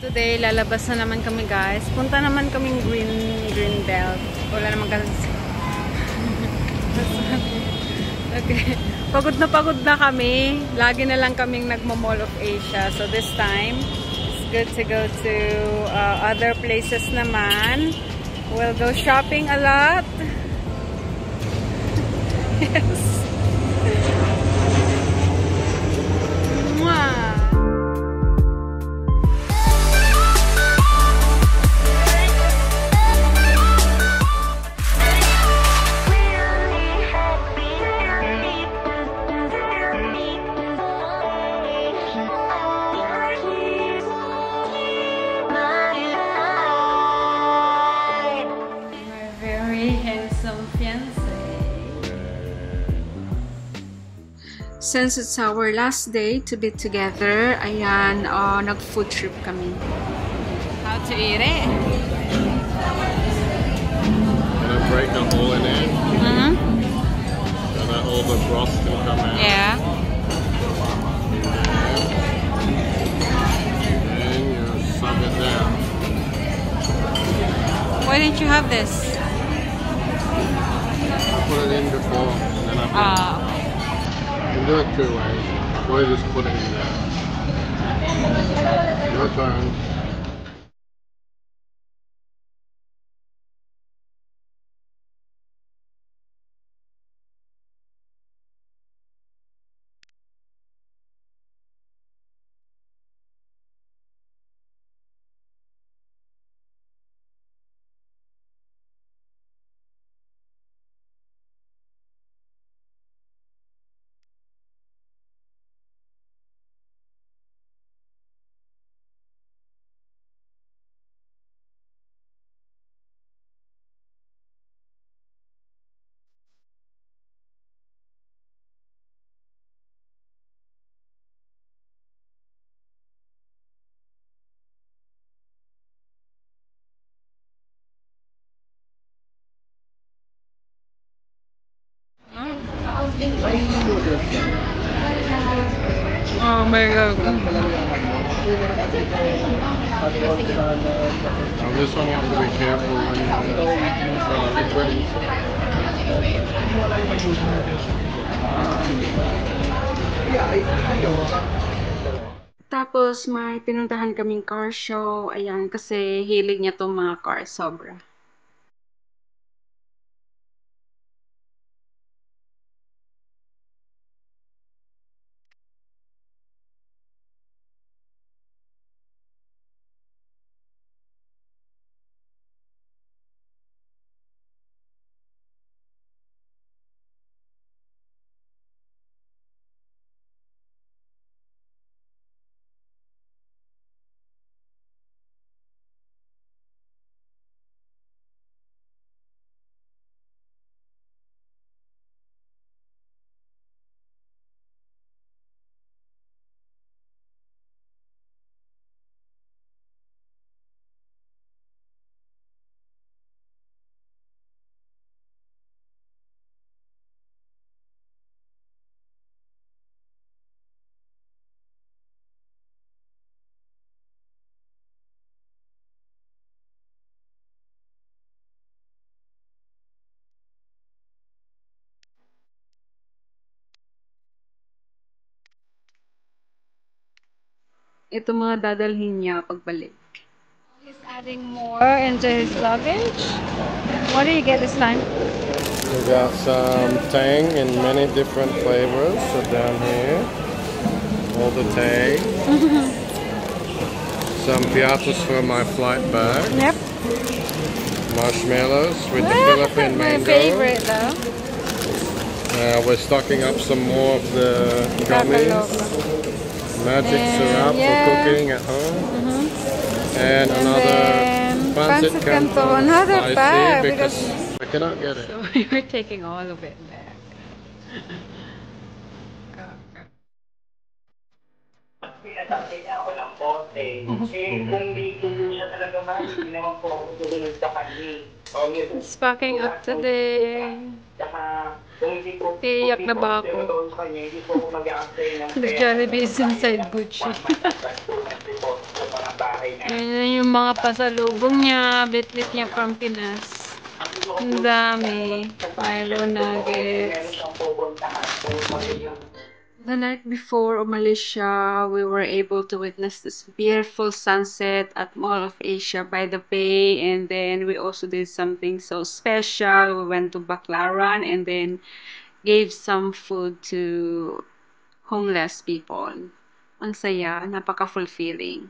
Today, lalabas na naman kami guys. Punta naman kaming green belt. Wala naman kasi. Okay. Pagod na kami. Lagi na lang kaming nagmo-Mall of Asia. So this time, it's good to go to other places naman. We'll go shopping a lot. Yes. Mwah. Since it's our last day to be together, ayan, nag-food trip kami. How to eat it? Gonna break a hole in it. And then all the broth can come out. Yeah. And you suck it down. Why didn't you have this? I put it in before, and then I put it. You can do it two ways. Or you just put it in there. Your turn. Oh my god. Now this one you have to be careful when you Tapos may pinuntahan kaming car show. Ayan, kasi hilig niya tong mga car, sobra. Ito mga dadalhin niya pagbalik. He's adding more into his luggage. What did you get this time? We got some Tang in many different flavors. So down here, all the Tang. Some piatas for my flight bag. Yep. Marshmallows with the Philippine My mango. favorite though. We're stocking up some more of the gummies. Magic syrup for cooking at home. And another pancit canton, another bag because I cannot get it. So we're taking all of it back. It's packing up today. Iyak na ba ako? The Jollibee is inside Gucci. Ayan yung mga pasalubong niya. Bit-bit niya from Pinas. Ang dami. Milo nuggets. The night before umalis siya, we were able to witness this beautiful sunset at Mall of Asia by the bay. And then we also did something so special. We went to Baclaran and then gave some food to homeless people. Ang saya, napaka-fulfilling.